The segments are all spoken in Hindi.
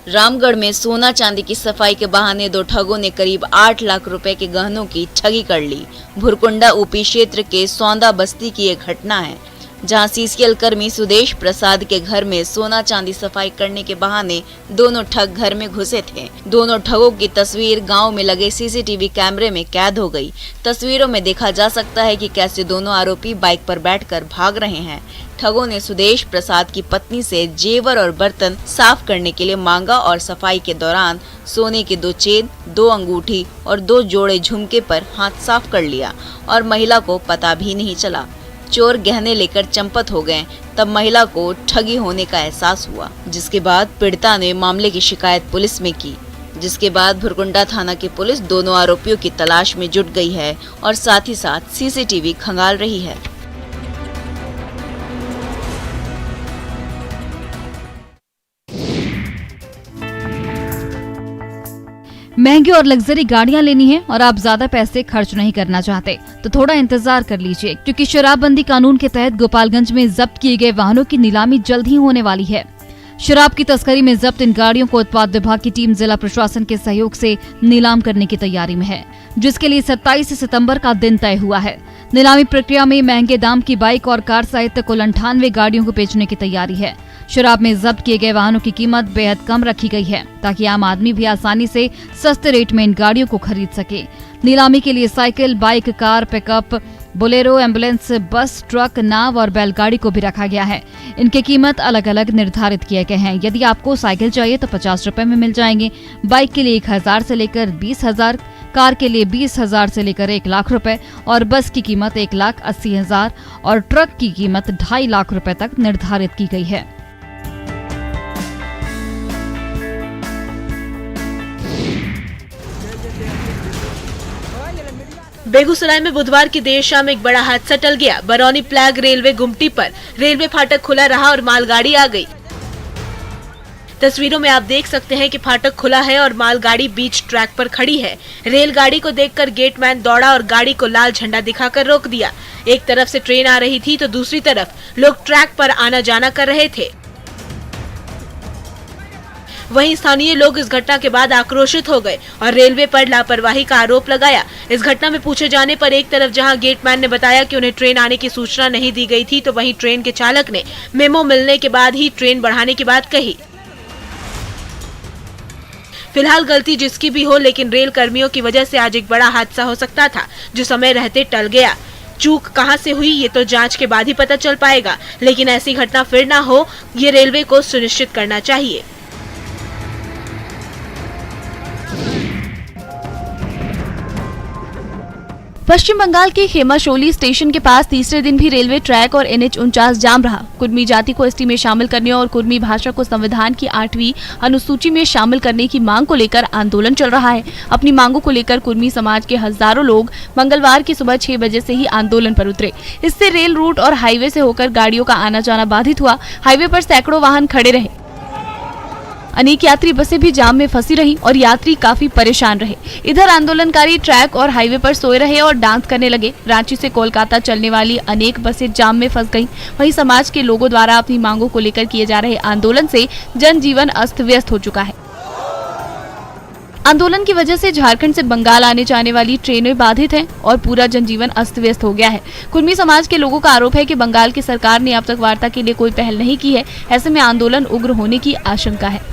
रामगढ़ में सोना चांदी की सफाई के बहाने दो ठगों ने करीब 8 लाख रुपए के गहनों की ठगी कर ली। भुरकुंडा ऊपी क्षेत्र के सौंदा बस्ती की एक घटना है, जहां सीसीएल कर्मी सुदेश प्रसाद के घर में सोना चांदी सफाई करने के बहाने दोनों ठग घर में घुसे थे। दोनों ठगों की तस्वीर गांव में लगे सीसीटीवी कैमरे में कैद हो गई। तस्वीरों में देखा जा सकता है कि कैसे दोनों आरोपी बाइक पर बैठकर भाग रहे हैं। ठगों ने सुदेश प्रसाद की पत्नी से जेवर और बर्तन साफ करने के लिए मांगा और सफाई के दौरान सोने के 2 चेन, 2 अंगूठी और 2 जोड़े झुमके पर हाथ साफ कर लिया और महिला को पता भी नहीं चला। चोर गहने लेकर चंपत हो गए। तब महिला को ठगी होने का एहसास हुआ, जिसके बाद पीड़िता ने मामले की शिकायत पुलिस में की। जिसके बाद भुरकुंडा थाना की पुलिस दोनों आरोपियों की तलाश में जुट गई है और साथ ही साथ सीसीटीवी खंगाल रही है। महंगी और लग्जरी गाड़ियां लेनी है और आप ज्यादा पैसे खर्च नहीं करना चाहते तो थोड़ा इंतजार कर लीजिए, क्योंकि शराबबंदी कानून के तहत गोपालगंज में जब्त किए गए वाहनों की नीलामी जल्द ही होने वाली है। शराब की तस्करी में जब्त इन गाड़ियों को उत्पाद विभाग की टीम जिला प्रशासन के सहयोग से नीलाम करने की तैयारी में है, जिसके लिए 27 सितंबर का दिन तय हुआ है। नीलामी प्रक्रिया में महंगे दाम की बाइक और कार सहित कुल 98 गाड़ियों को बेचने की तैयारी है। शराब में जब्त किए गए वाहनों की कीमत बेहद कम रखी गई है, ताकि आम आदमी भी आसानी से सस्ते रेट में इन गाड़ियों को खरीद सके। नीलामी के लिए cycle, bike, car, pickup, Bolero, ambulance, बस, ट्रक, नाव और बैलगाड़ी को भी रखा गया है। इनकी कीमत अलग अलग निर्धारित किए गए हैं। यदि आपको साइकिल चाहिए तो 50 रुपए में मिल जाएंगे, बाइक के लिए 1000 से लेकर 20,000, कार के लिए 20,000 से लेकर 1 लाख रुपए और बस की कीमत 1,80,000 और ट्रक की कीमत 2.5 लाख रुपए तक निर्धारित की गई है। बेगूसराय में बुधवार की देर शाम एक बड़ा हादसा टल गया। बरौनी प्लाग रेलवे गुमटी पर रेलवे फाटक खुला रहा और मालगाड़ी आ गई। तस्वीरों में आप देख सकते हैं कि फाटक खुला है और मालगाड़ी बीच ट्रैक पर खड़ी है। रेलगाड़ी को देखकर गेटमैन दौड़ा और गाड़ी को लाल झंडा दिखाकर रोक दिया। एक तरफ से ट्रेन आ रही थी तो दूसरी तरफ लोग ट्रैक पर आना जाना कर रहे थे। वहीं स्थानीय लोग इस घटना के बाद आक्रोशित हो गए और रेलवे पर लापरवाही का आरोप लगाया। इस घटना में पूछे जाने पर एक तरफ जहां गेटमैन ने बताया कि उन्हें ट्रेन आने की सूचना नहीं दी गई थी, तो वहीं ट्रेन के चालक ने मेमो मिलने के बाद ही ट्रेन बढ़ाने की बात कही। फिलहाल गलती जिसकी भी हो, लेकिन रेल कर्मियों की वजह से आज एक बड़ा हादसा हो सकता था, जो समय रहते टल गया। चूक कहां से हुई ये तो जांच के बाद ही पता चल पाएगा, लेकिन ऐसी घटना फिर ना हो ये रेलवे को सुनिश्चित करना चाहिए। पश्चिम बंगाल के खेमाशोली स्टेशन के पास तीसरे दिन भी रेलवे ट्रैक और NH49 जाम रहा। कुर्मी जाति को ST में शामिल करने और कुर्मी भाषा को संविधान की 8वीं अनुसूची में शामिल करने की मांग को लेकर आंदोलन चल रहा है। अपनी मांगों को लेकर कुर्मी समाज के हजारों लोग मंगलवार की सुबह 6 बजे से ही आंदोलन पर उतरे। इससे रेल रूट और हाईवे से होकर गाड़ियों का आना जाना बाधित हुआ। हाईवे पर सैकड़ों वाहन खड़े रहे। अनेक यात्री बसें भी जाम में फंसी रहीं और यात्री काफी परेशान रहे। इधर आंदोलनकारी ट्रैक और हाईवे पर सोए रहे और डांस करने लगे। रांची से कोलकाता चलने वाली अनेक बसें जाम में फंस गईं। वहीं समाज के लोगों द्वारा अपनी मांगों को लेकर किए जा रहे आंदोलन से जनजीवन अस्त व्यस्त हो चुका है। आंदोलन की वजह से झारखंड से बंगाल आने जाने वाली ट्रेनें बाधित हैं और पूरा जनजीवन अस्त व्यस्त हो गया है। कुर्मी समाज के लोगों का आरोप है कि बंगाल की सरकार ने अब तक वार्ता के लिए कोई पहल नहीं की है। ऐसे में आंदोलन उग्र होने की आशंका है।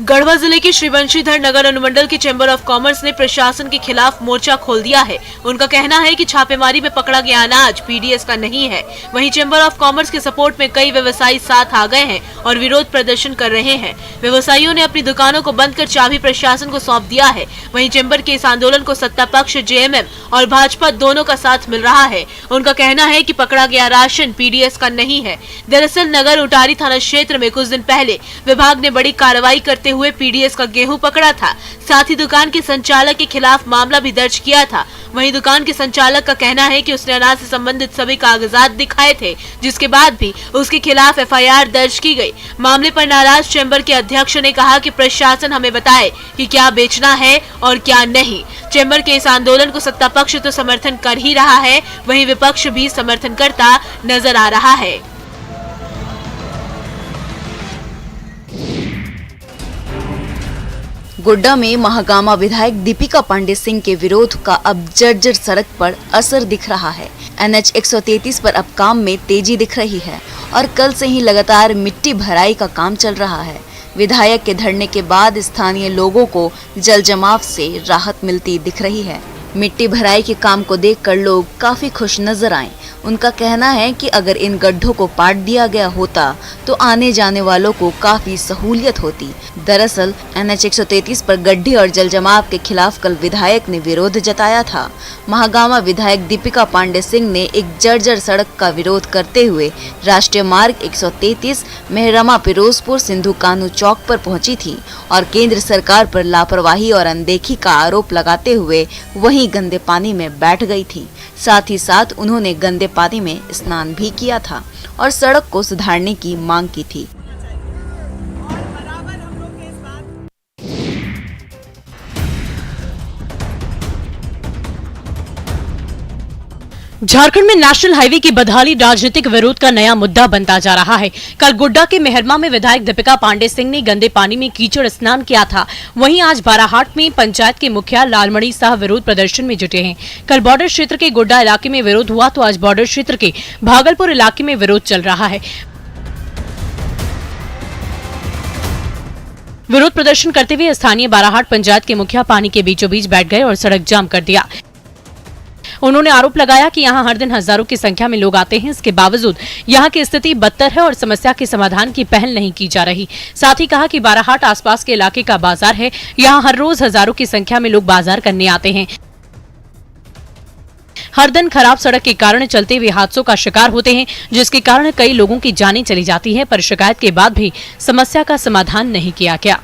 गढ़वा जिले के श्रीवंशीधर नगर अनुमंडल के चैम्बर ऑफ कॉमर्स ने प्रशासन के खिलाफ मोर्चा खोल दिया है। उनका कहना है कि छापेमारी में पकड़ा गया अनाज PDS का नहीं है। वहीं चैम्बर ऑफ कॉमर्स के सपोर्ट में कई व्यवसायी साथ आ गए हैं और विरोध प्रदर्शन कर रहे हैं। व्यवसायियों ने अपनी दुकानों को बंद कर चाबी प्रशासन को सौंप दिया है। वहीं चैम्बर के इस आंदोलन को सत्ता पक्ष JMM और भाजपा दोनों का साथ मिल रहा है। उनका कहना है कि पकड़ा गया राशन PDS का नहीं है। दरअसल नगर उटारी थाना क्षेत्र में कुछ दिन पहले विभाग ने बड़ी कार्रवाई करते हुए PDS का गेहूं पकड़ा था। साथ ही दुकान के संचालक के खिलाफ मामला भी दर्ज किया था। वहीं दुकान के संचालक का कहना है कि उसने अनाज से संबंधित सभी कागजात दिखाए थे, जिसके बाद भी उसके खिलाफ FIR दर्ज की गई। मामले पर नाराज चैम्बर के अध्यक्ष ने कहा कि प्रशासन हमें बताए कि क्या बेचना है और क्या नहीं। चेंबर के इस आंदोलन को सत्ता पक्ष तो समर्थन कर ही रहा है, वहीं विपक्ष भी समर्थन करता नजर आ रहा है। गोड्डा में महागामा विधायक दीपिका पांडे सिंह के विरोध का अब जर्जर सड़क पर असर दिख रहा है। NH 133 पर अब काम में तेजी दिख रही है और कल से ही लगातार मिट्टी भराई का काम चल रहा है। विधायक के धरने के बाद स्थानीय लोगों को जल जमाव से राहत मिलती दिख रही है। मिट्टी भराई के काम को देखकर लोग काफी खुश नजर आए। उनका कहना है कि अगर इन गड्ढों को पाट दिया गया होता तो आने जाने वालों को काफी सहूलियत होती। दरअसल NH 133 पर गड्ढे और जल जमाव के खिलाफ कल विधायक ने विरोध जताया था। महागामा विधायक दीपिका पांडे सिंह ने एक जर्जर सड़क का विरोध करते हुए राष्ट्रीय मार्ग 133 मेहरमा फिरोजपुर सिंधु कानू चौक पर पहुंची थी और केंद्र सरकार पर लापरवाही और अनदेखी का आरोप लगाते हुए वहीं गंदे पानी में बैठ गई थी। साथ ही साथ उन्होंने गंदे पानी में स्नान भी किया था और सड़क को सुधारने की मांग की थी। झारखंड में नेशनल हाईवे की बदहाली राजनीतिक विरोध का नया मुद्दा बनता जा रहा है। कल गोड्डा के मेहरमा में विधायक दीपिका पांडे सिंह ने गंदे पानी में कीचड़ स्नान किया था। वहीं आज बाराहाट में पंचायत के मुखिया लालमणि शाह विरोध प्रदर्शन में जुटे हैं। कल बॉर्डर क्षेत्र के गोड्डा इलाके में विरोध हुआ तो आज बॉर्डर क्षेत्र के भागलपुर इलाके में विरोध चल रहा है। विरोध प्रदर्शन करते हुए स्थानीय बाराहाट पंचायत के मुखिया पानी के बीचों बीच बैठ गए और सड़क जाम कर दिया। उन्होंने आरोप लगाया कि यहां हर दिन हजारों की संख्या में लोग आते हैं, इसके बावजूद यहां की स्थिति बदतर है और समस्या के समाधान की पहल नहीं की जा रही। साथ ही कहा कि बाराहाट आसपास के इलाके का बाजार है, यहां हर रोज हजारों की संख्या में लोग बाजार करने आते हैं। हर दिन खराब सड़क के कारण चलते हुए हादसों का शिकार होते हैं, जिसके कारण कई लोगों की जानें चली जाती है, पर शिकायत के बाद भी समस्या का समाधान नहीं किया गया।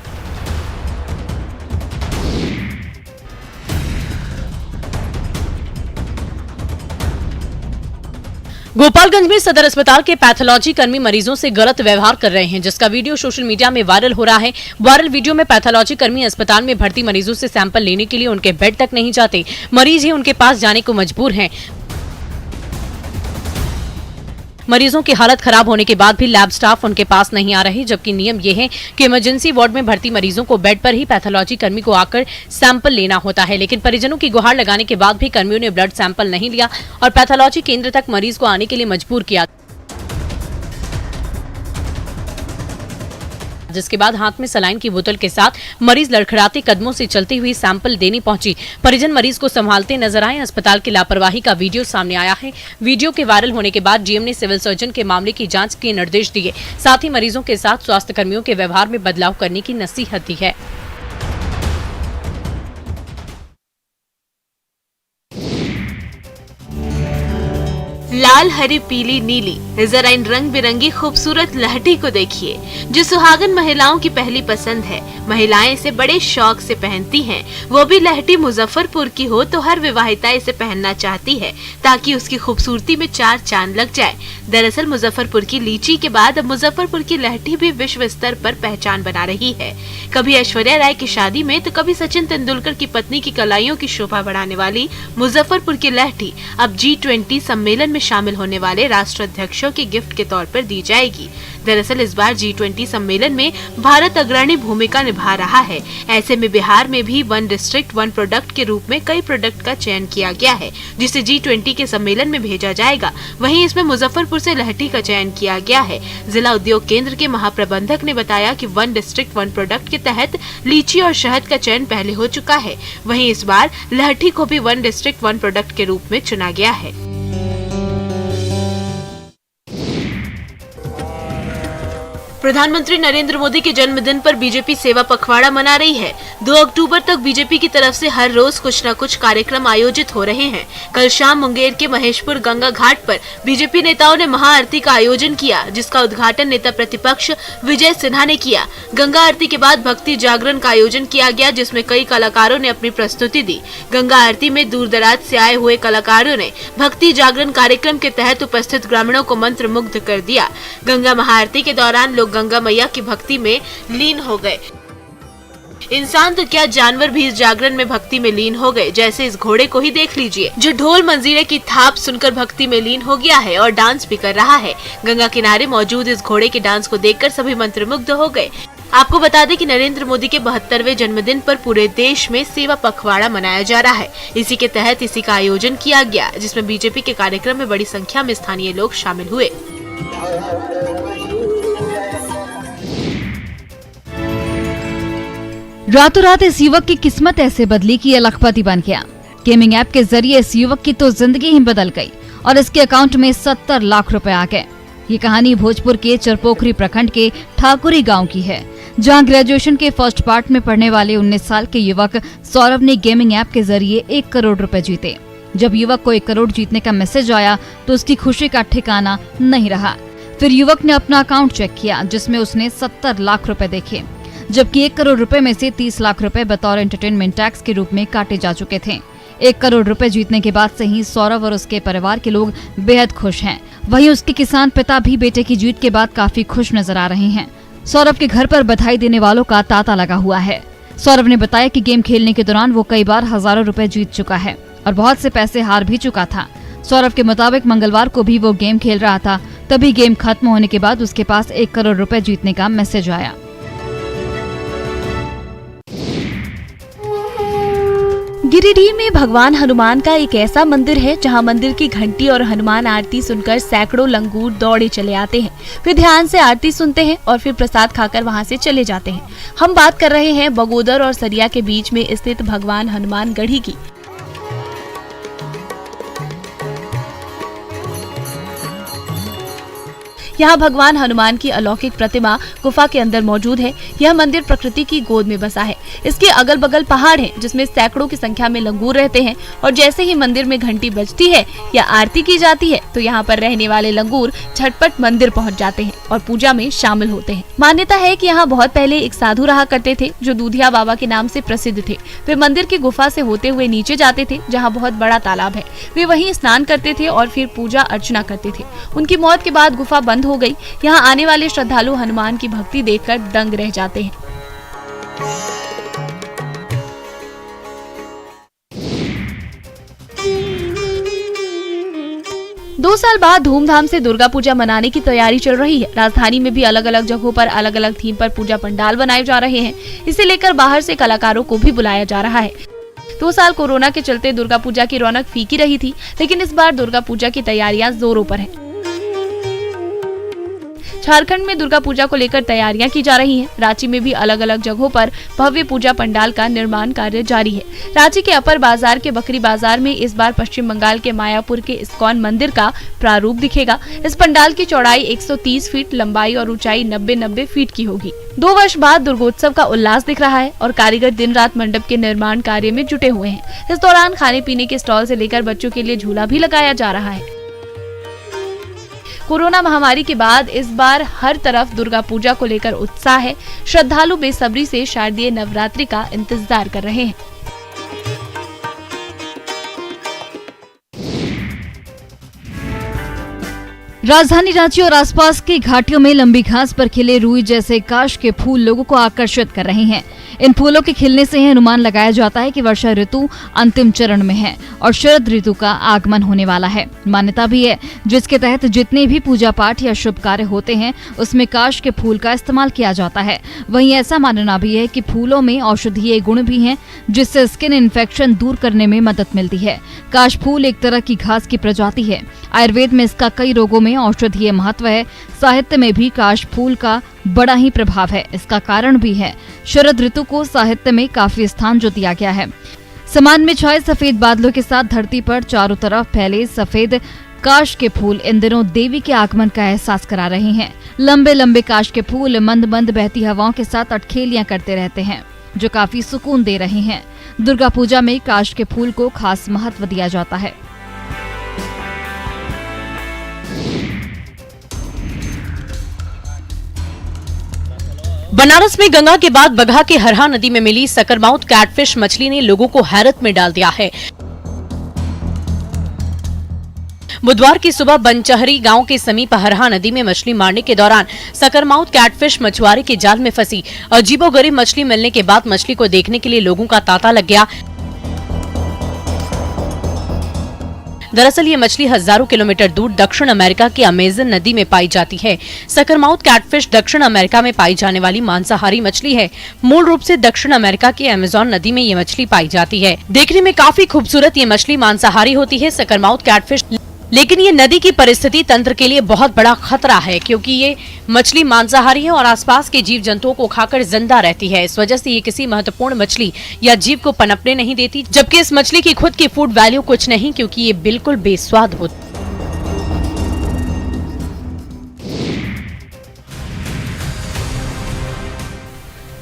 गोपालगंज में सदर अस्पताल के पैथोलॉजी कर्मी मरीजों से गलत व्यवहार कर रहे हैं, जिसका वीडियो सोशल मीडिया में वायरल हो रहा है। वायरल वीडियो में पैथोलॉजी कर्मी अस्पताल में भर्ती मरीजों से सैंपल लेने के लिए उनके बेड तक नहीं जाते, मरीज ही उनके पास जाने को मजबूर हैं। मरीजों की हालत खराब होने के बाद भी लैब स्टाफ उनके पास नहीं आ रहे, जबकि नियम यह है कि इमरजेंसी वार्ड में भर्ती मरीजों को बेड पर ही पैथोलॉजी कर्मी को आकर सैंपल लेना होता है। लेकिन परिजनों की गुहार लगाने के बाद भी कर्मियों ने ब्लड सैंपल नहीं लिया और पैथोलॉजी केंद्र तक मरीज को आने के लिए मजबूर किया, जिसके बाद हाथ में सलाइन की बोतल के साथ मरीज लड़खड़ाते कदमों से चलती हुई सैंपल देने पहुंची। परिजन मरीज को संभालते नजर आए। अस्पताल की लापरवाही का वीडियो सामने आया है। वीडियो के वायरल होने के बाद डीएम ने सिविल सर्जन के मामले की जांच के निर्देश दिए। साथ ही मरीजों के साथ स्वास्थ्य कर्मियों के व्यवहार में बदलाव करने की नसीहत दी है। लाल, हरी, पीली, नीली जरा इन रंग बिरंगी खूबसूरत लहठी को देखिए, जो सुहागन महिलाओं की पहली पसंद है। महिलाएं इसे बड़े शौक से पहनती हैं। वो भी लहठी मुजफ्फरपुर की हो तो हर विवाहिता इसे पहनना चाहती है, ताकि उसकी खूबसूरती में चार चांद लग जाए। दरअसल मुजफ्फरपुर की लीची के बाद अब मुजफ्फरपुर की लहठी भी विश्व स्तर पर पहचान बना रही है। कभी ऐश्वर्या राय की शादी में तो कभी सचिन तेंदुलकर की पत्नी की कलाइयों की शोभा बढ़ाने वाली मुजफ्फरपुर की लहठी अब G20 सम्मेलन में शामिल होने वाले राष्ट्राध्यक्षों के गिफ्ट के तौर पर दी जाएगी। दरअसल इस बार G20 सम्मेलन में भारत अग्रणी भूमिका निभा रहा है। ऐसे में बिहार में भी वन डिस्ट्रिक्ट वन प्रोडक्ट के रूप में कई प्रोडक्ट का चयन किया गया है, जिसे G20 के सम्मेलन में भेजा जाएगा। वहीं इसमें मुजफ्फरपुर से लहठी का चयन किया गया है। जिला उद्योग केंद्र के महाप्रबंधक ने बताया कि वन डिस्ट्रिक्ट वन प्रोडक्ट के तहत लीची और शहद का चयन पहले हो चुका है। वहीं इस बार लहठी को भी वन डिस्ट्रिक्ट वन प्रोडक्ट के रूप में चुना गया है। प्रधानमंत्री नरेंद्र मोदी के जन्मदिन पर बीजेपी सेवा पखवाड़ा मना रही है। 2 अक्टूबर तक बीजेपी की तरफ से हर रोज कुछ न कुछ कार्यक्रम आयोजित हो रहे हैं। कल शाम मुंगेर के महेशपुर गंगा घाट पर बीजेपी नेताओं ने महाआरती का आयोजन किया, जिसका उद्घाटन नेता प्रतिपक्ष विजय सिन्हा ने किया। गंगा आरती के बाद भक्ति जागरण का आयोजन किया गया, जिसमें कई कलाकारों ने अपनी प्रस्तुति दी। गंगा आरती में दूर दराज से आए हुए कलाकारों ने भक्ति जागरण कार्यक्रम के तहत उपस्थित ग्रामीणों को मंत्र मुग्ध कर दिया। गंगा महाआरती के दौरान लोग गंगा मैया की भक्ति में लीन हो गए। इंसान तो क्या जानवर भी इस जागरण में भक्ति में लीन हो गए। जैसे इस घोड़े को ही देख लीजिए, जो ढोल मंजीरे की थाप सुनकर भक्ति में लीन हो गया है और डांस भी कर रहा है। गंगा किनारे मौजूद इस घोड़े के डांस को देखकर सभी मंत्रमुग्ध हो गए। आपको बता दें कि नरेंद्र मोदी के 72वें जन्मदिन पर पूरे देश में सेवा पखवाड़ा मनाया जा रहा है। इसी के तहत इसी का आयोजन किया गया, जिसमें बीजेपी के कार्यक्रम में बड़ी संख्या में स्थानीय लोग शामिल हुए। रातों रात इस युवक की किस्मत ऐसे बदली कि ये लखपति बन गया। गेमिंग ऐप के जरिए इस युवक की तो जिंदगी ही बदल गई और इसके अकाउंट में 70 लाख रुपए आ गए। ये कहानी भोजपुर के चरपोखरी प्रखंड के ठाकुरी गांव की है, जहां ग्रेजुएशन के फर्स्ट पार्ट में पढ़ने वाले 19 साल के युवक सौरभ ने गेमिंग ऐप के जरिए 1 करोड़ रुपए जीते। जब युवक को 1 करोड़ जीतने का मैसेज आया तो उसकी खुशी का ठिकाना नहीं रहा। फिर युवक ने अपना अकाउंट चेक किया, जिसमें उसने 70 लाख रुपए देखे, जबकि 1 करोड़ रुपए में से 30 लाख रुपए बतौर एंटरटेनमेंट टैक्स के रूप में काटे जा चुके थे। 1 करोड़ रुपए जीतने के बाद से ही सौरभ और उसके परिवार के लोग बेहद खुश हैं। वहीं उसके किसान पिता भी बेटे की जीत के बाद काफी खुश नजर आ रहे हैं। सौरभ के घर पर बधाई देने वालों का तांता लगा हुआ है। सौरभ ने बताया कि गेम खेलने के दौरान वो कई बार हजारों रुपए जीत चुका है और बहुत से पैसे हार भी चुका था। सौरभ के मुताबिक मंगलवार को भी वो गेम खेल रहा था, तभी गेम खत्म होने के बाद उसके पास 1 करोड़ रुपए जीतने का मैसेज आया। गिरिडीह में भगवान हनुमान का एक ऐसा मंदिर है जहां मंदिर की घंटी और हनुमान आरती सुनकर सैकड़ों लंगूर दौड़े चले आते हैं। वे ध्यान से आरती सुनते हैं और फिर प्रसाद खाकर वहां से चले जाते हैं। हम बात कर रहे हैं बगोदर और सरिया के बीच में स्थित भगवान हनुमान गढ़ी की। यहाँ भगवान हनुमान की अलौकिक प्रतिमा गुफा के अंदर मौजूद है। यह मंदिर प्रकृति की गोद में बसा है। इसके अगल बगल पहाड़ हैं, जिसमें सैकड़ों की संख्या में लंगूर रहते हैं और जैसे ही मंदिर में घंटी बजती है या आरती की जाती है तो यहाँ पर रहने वाले लंगूर झटपट मंदिर पहुँच जाते हैं और पूजा में शामिल होते हैं। मान्यता है कि यहाँ बहुत पहले एक साधु रहा करते थे, जो दूधिया बाबा के नाम से प्रसिद्ध थे। वे मंदिर की गुफा से होते हुए नीचे जाते थे, जहाँ बहुत बड़ा तालाब है। वे वहीं स्नान करते थे और फिर पूजा अर्चना करते थे। उनकी मौत के बाद गुफा बंद हो गई। यहाँ आने वाले श्रद्धालु हनुमान की भक्ति देखकर दंग रह जाते हैं। दो साल बाद धूमधाम से दुर्गा पूजा मनाने की तैयारी चल रही है। राजधानी में भी अलग अलग जगहों पर अलग अलग थीम पर पूजा पंडाल बनाए जा रहे हैं। इसे लेकर बाहर से कलाकारों को भी बुलाया जा रहा है। 2 साल कोरोना के चलते दुर्गा पूजा की रौनक फीकी रही थी, लेकिन इस बार दुर्गा पूजा की तैयारियां जोरों पर है। झारखंड में दुर्गा पूजा को लेकर तैयारियां की जा रही हैं। रांची में भी अलग अलग जगहों पर भव्य पूजा पंडाल का निर्माण कार्य जारी है। रांची के अपर बाजार के बकरी बाजार में इस बार पश्चिम बंगाल के मायापुर के इस्कॉन मंदिर का प्रारूप दिखेगा। इस पंडाल की चौड़ाई 130 फीट, लंबाई और ऊंचाई 90 फीट की होगी। 2 वर्ष बाद दुर्गोत्सव का उल्लास दिख रहा है और कारीगर दिन रात मंडप के निर्माण कार्य में जुटे हुए हैं। इस दौरान खाने पीने के स्टॉल से लेकर बच्चों के लिए झूला भी लगाया जा रहा है। कोरोना महामारी के बाद इस बार हर तरफ दुर्गा पूजा को लेकर उत्साह है। श्रद्धालु बेसब्री से शारदीय नवरात्रि का इंतजार कर रहे हैं। राजधानी रांची और आसपास की घाटियों में लंबी घास पर खिले रुई जैसे काश के फूल लोगों को आकर्षित कर रहे हैं। इन फूलों के खिलने से ही अनुमान लगाया जाता है कि वर्षा ऋतु अंतिम चरण में है और शरद ऋतु का आगमन होने वाला है। मान्यता भी है, जिसके तहत जितने भी पूजा पाठ या शुभ कार्य होते हैं उसमें काश के फूल का इस्तेमाल किया जाता है। वहीं ऐसा मानना भी है कि फूलों में औषधीय गुण भी हैं, जिससे स्किन इन्फेक्शन दूर करने में मदद मिलती है। काश फूल एक तरह की घास की प्रजाति है। आयुर्वेद में इसका कई रोगों में औषधीय महत्व है। साहित्य में भी काश फूल का बड़ा ही प्रभाव है। इसका कारण भी है, शरद ऋतु को साहित्य में काफी स्थान जो दिया गया है। समान में छाए सफेद बादलों के साथ धरती पर चारों तरफ फैले सफेद काश के फूल इन दिनों देवी के आगमन का एहसास करा रहे हैं। लंबे लंबे काश के फूल मंद मंद बहती हवाओं के साथ अटखेलियां करते रहते हैं, जो काफी सुकून दे रहे हैं। दुर्गा पूजा में काश के फूल को खास महत्व दिया जाता है। बनारस में गंगा के बाद बगहा के हरहा नदी में मिली सकरमाउथ कैटफिश मछली ने लोगों को हैरत में डाल दिया है। बुधवार की सुबह बनचहरी गांव के समीप हरहा नदी में मछली मारने के दौरान सकरमाउथ कैटफिश मछुआरे के जाल में फंसी। अजीबोगरीब मछली मिलने के बाद मछली को देखने के लिए लोगों का तांता लग गया। दरअसल ये मछली हजारों किलोमीटर दूर दक्षिण अमेरिका की अमेजन नदी में पाई जाती है। सकरमाउथ कैटफिश दक्षिण अमेरिका में पाई जाने वाली मांसाहारी मछली है। मूल रूप से दक्षिण अमेरिका की अमेजन नदी में ये मछली पाई जाती है। देखने में काफी खूबसूरत ये मछली मांसाहारी होती है सकरमाउथ कैटफिश, लेकिन ये नदी की परिस्थिति तंत्र के लिए बहुत बड़ा खतरा है, क्योंकि ये मछली मांसाहारी है और आसपास के जीव जंतुओं को खाकर जिंदा रहती है। इस वजह से ये किसी महत्वपूर्ण मछली या जीव को पनपने नहीं देती, जबकि इस मछली की खुद की फूड वैल्यू कुछ नहीं, क्योंकि ये बिल्कुल बेस्वाद होती।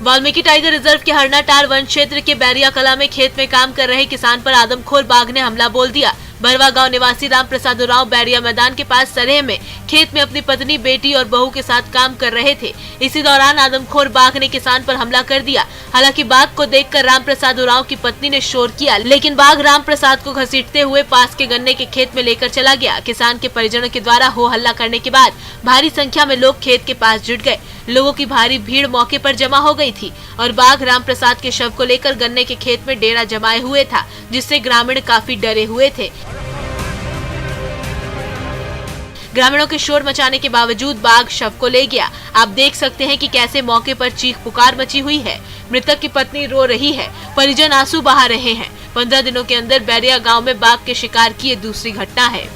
वाल्मीकि टाइगर रिजर्व के हरनाटार वन क्षेत्र के बैरिया कला में खेत में काम कर रहे किसान पर आदमखोर बाघ ने हमला बोल दिया। बरवा गांव निवासी राम प्रसाद उरांव बैरिया मैदान के पास सरेह में खेत में अपनी पत्नी, बेटी और बहू के साथ काम कर रहे थे। इसी दौरान आदमखोर बाघ ने किसान पर हमला कर दिया। हालांकि बाघ को देखकर राम प्रसाद उरांव की पत्नी ने शोर किया, लेकिन बाघ राम प्रसाद को घसीटते हुए पास के गन्ने के खेत में लेकर चला गया। किसान के परिजनों के द्वारा हो हल्ला करने के बाद भारी संख्या में लोग खेत के पास जुट गए। लोगों की भारी भीड़ मौके पर जमा हो गई थी और बाघ राम प्रसाद के शव को लेकर गन्ने के खेत में डेरा जमाए हुए था, जिससे ग्रामीण काफी डरे हुए थे। ग्रामीणों के शोर मचाने के बावजूद बाघ शव को ले गया। आप देख सकते हैं कि कैसे मौके पर चीख पुकार मची हुई है। मृतक की पत्नी रो रही है, परिजन आंसू बहा रहे हैं। 15 दिनों के अंदर बैरिया गांव में बाघ के शिकार की ये दूसरी घटना है।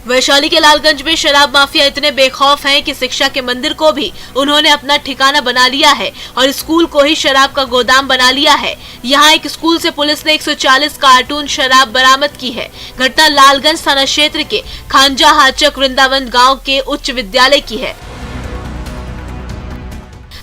वैशाली के लालगंज में शराब माफिया इतने बेखौफ हैं कि शिक्षा के मंदिर को भी उन्होंने अपना ठिकाना बना लिया है और स्कूल को ही शराब का गोदाम बना लिया है। यहाँ एक स्कूल से पुलिस ने 140 कार्टून शराब बरामद की है। घटना लालगंज थाना क्षेत्र के खांजा हाचक वृंदावन गांव के उच्च विद्यालय की है।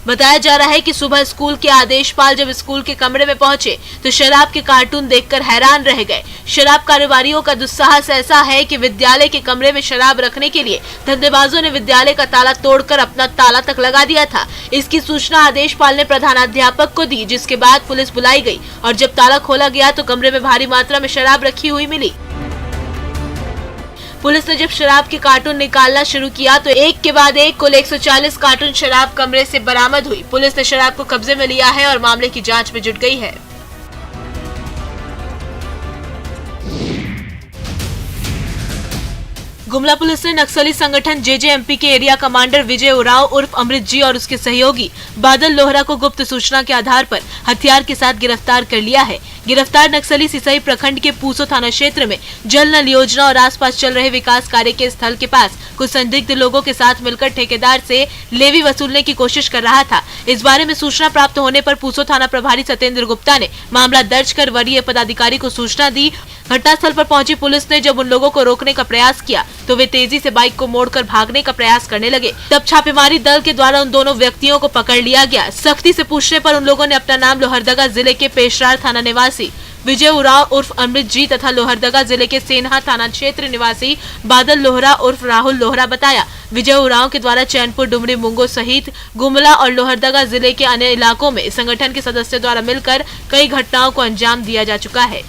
बताया जा रहा है कि सुबह स्कूल के आदेशपाल जब स्कूल के कमरे में पहुंचे तो शराब के कार्टून देखकर हैरान रह गए। शराब कारोबारियों का दुस्साहस ऐसा है कि विद्यालय के कमरे में शराब रखने के लिए धंधेबाजों ने विद्यालय का ताला तोड़कर अपना ताला तक लगा दिया था। इसकी सूचना आदेशपाल ने प्रधानाध्यापक को दी, जिसके बाद पुलिस बुलाई गई और जब ताला खोला गया तो कमरे में भारी मात्रा में शराब रखी हुई मिली। पुलिस ने जब शराब के कार्टून निकालना शुरू किया तो एक के बाद एक कुल 140 कार्टून शराब कमरे से बरामद हुई। पुलिस ने शराब को कब्जे में लिया है और मामले की जांच में जुट गई है। गुमला पुलिस ने नक्सली संगठन जेजेएमपी के एरिया कमांडर विजय उरांव उर्फ अमृत जी और उसके सहयोगी बादल लोहरा को गुप्त सूचना के आधार पर हथियार के साथ गिरफ्तार कर लिया है। गिरफ्तार नक्सली सिसई प्रखंड के पूसो थाना क्षेत्र में जल नल योजना और आसपास चल रहे विकास कार्य के स्थल के पास कुछ संदिग्ध लोगों के साथ मिलकर ठेकेदार से लेवी वसूलने की कोशिश कर रहा था। इस बारे में सूचना प्राप्त होने पर पूसो थाना प्रभारी सत्येंद्र गुप्ता ने मामला दर्ज कर वरीय पदाधिकारी को सूचना दी। घटनास्थल पर पहुंची पुलिस ने जब उन लोगों को रोकने का प्रयास किया तो वे तेजी से बाइक को मोड़कर भागने का प्रयास करने लगे। तब छापेमारी दल के द्वारा उन दोनों व्यक्तियों को पकड़ लिया गया। सख्ती से पूछने पर उन लोगों ने अपना नाम लोहरदगा जिले के पेशरार थाना निवासी विजय उरांव उर्फ अमृत जी तथा लोहरदगा जिले के सेन्हा थाना क्षेत्र निवासी बादल लोहरा उर्फ राहुल लोहरा बताया। विजय उरांव के द्वारा चैनपुर, डुमरी, मुंगो सहित गुमला और लोहरदगा जिले के अन्य इलाकों में संगठन के सदस्यों द्वारा मिलकर कई घटनाओं को अंजाम दिया जा चुका है।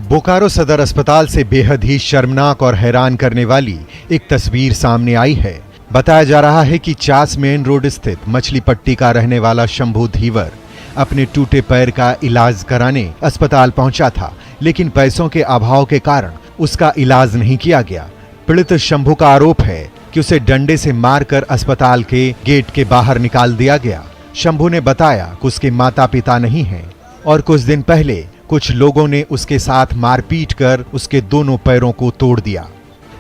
बोकारो सदर अस्पताल से बेहद ही शर्मनाक और हैरान करने वाली एक तस्वीर सामने आई है। बताया जा रहा है कि चास मेन रोड स्थित मछली पट्टी का रहने वाला शंभू धीवर अपने टूटे पैर का इलाज कराने अस्पताल पहुंचा था, लेकिन पैसों के अभाव के कारण उसका इलाज नहीं किया गया। पीड़ित शंभू का आरोप है कि उसे डंडे से मारकर अस्पताल के गेट के बाहर निकाल दिया गया। शंभू ने बताया कि उसके माता पिता नहीं हैं और कुछ दिन पहले कुछ लोगों ने उसके साथ मारपीट कर उसके दोनों पैरों को तोड़ दिया,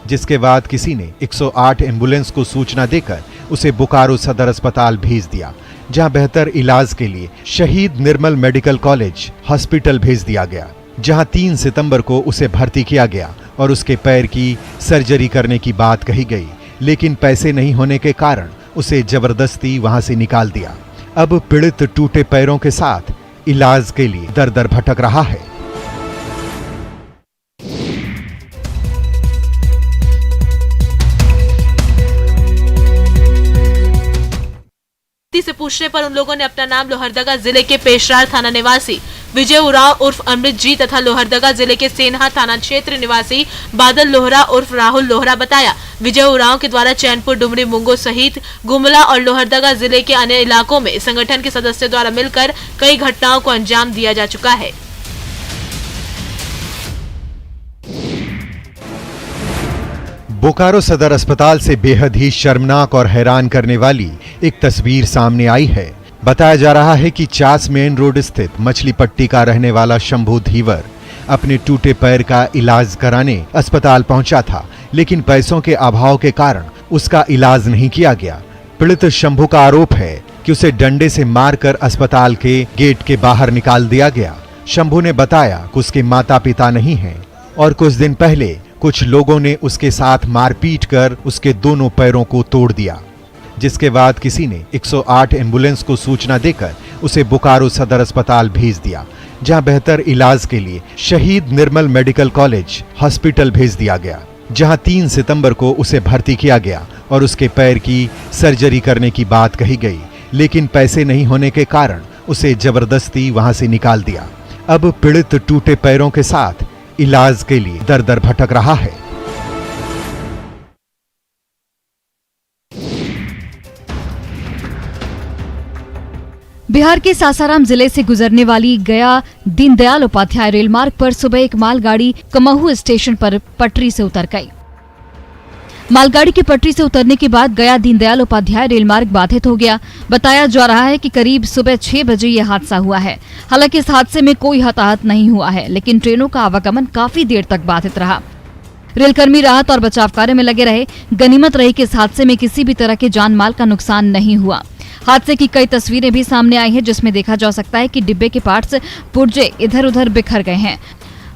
जिसके बाद किसी ने 108 एम्बुलेंस को सूचना देकर उसे बोकारो सदर अस्पताल भेज दिया, जहां बेहतर इलाज के लिए शहीद निर्मल मेडिकल कॉलेज हॉस्पिटल भेज दिया गया, जहां 3 सितंबर को उसे भर्ती किया गया और उसके पैर की सर्जरी करने की बात कही गई, लेकिन पैसे नहीं होने के कारण उसे जबरदस्ती वहां से निकाल दिया। अब पीड़ित टूटे पैरों के साथ इलाज के लिए दर दर भटक रहा है। पूछने पर उन लोगों ने अपना नाम लोहरदगा जिले के पेशरार थाना निवासी विजय उरांव उर्फ अमृत जी तथा लोहरदगा जिले के सेन्हा थाना क्षेत्र निवासी बादल लोहरा उर्फ राहुल लोहरा बताया। विजय उरांव के द्वारा चैनपुर, डुमरी, मुंगो सहित गुमला और लोहरदगा जिले के अन्य इलाकों में संगठन के सदस्यों द्वारा मिलकर कई घटनाओं को अंजाम दिया जा चुका है। बोकारो सदर अस्पताल से बेहद ही शर्मनाक और हैरान करने वाली एक तस्वीर सामने आई है। बताया जा रहा है कि चास मेन रोड स्थित मछली पट्टी का रहने वाला शंभू धीवर अपने टूटे पैर का इलाज कराने अस्पताल पहुंचा था, लेकिन पैसों के अभाव के कारण उसका इलाज नहीं किया गया। पीड़ित शंभू का आरोप है कि उसे डंडे से मारकर अस्पताल के गेट के बाहर निकाल दिया गया। शंभू ने बताया कि उसके माता पिता नहीं हैं और कुछ दिन पहले कुछ लोगों ने उसके साथ मारपीट कर उसके दोनों पैरों को तोड़ दिया, जिसके बाद किसी ने 108 एम्बुलेंस को सूचना देकर उसे बोकारो सदर अस्पताल भेज दिया, जहां बेहतर इलाज के लिए शहीद निर्मल मेडिकल कॉलेज हॉस्पिटल भेज दिया गया, जहां 3 सितंबर को उसे भर्ती किया गया और उसके पैर की सर्जरी करने की बात कही गई, लेकिन पैसे नहीं होने के कारण उसे जबरदस्ती वहां से निकाल दिया। अब पीड़ित टूटे पैरों के साथ इलाज के लिए दर दर भटक रहा है। बिहार के सासाराम जिले से गुजरने वाली गया दीनदयाल उपाध्याय रेल मार्ग पर सुबह एक मालगाड़ी कमहू स्टेशन पर पटरी से उतर गई। मालगाड़ी की पटरी से उतरने के बाद गया दीनदयाल उपाध्याय रेल मार्ग बाधित हो गया। बताया जा रहा है कि करीब सुबह 6 बजे यह हादसा हुआ है। हालांकि इस हादसे में कोई हताहत नहीं हुआ है, लेकिन ट्रेनों का आवागमन काफी देर तक बाधित रहा। रेलकर्मी राहत और बचाव कार्य में लगे रहे। गनीमत रही कि इस हादसे में किसी भी तरह के जान माल का नुकसान नहीं हुआ। हादसे की कई तस्वीरें भी सामने आई हैं, जिसमें देखा जा सकता है कि डिब्बे के पार्ट्स पुर्जे इधर उधर बिखर गए हैं।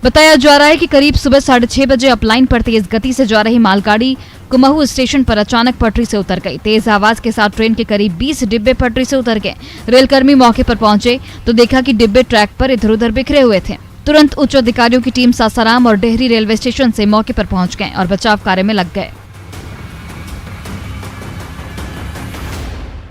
बताया जा रहा है कि करीब सुबह 6:30 बजे अपलाइन पर तेज गति से जा रही मालगाड़ी कुमहू स्टेशन पर अचानक पटरी से उतर गई। तेज आवाज के साथ ट्रेन के करीब 20 डिब्बे पटरी से उतर गए। रेलकर्मी मौके पर पहुंचे तो देखा कि डिब्बे ट्रैक पर इधर उधर बिखरे हुए थे। तुरंत उच्च अधिकारियों की टीम सासाराम और डेहरी रेलवे स्टेशन से मौके पर पहुंच गए और बचाव कार्य में लग गए।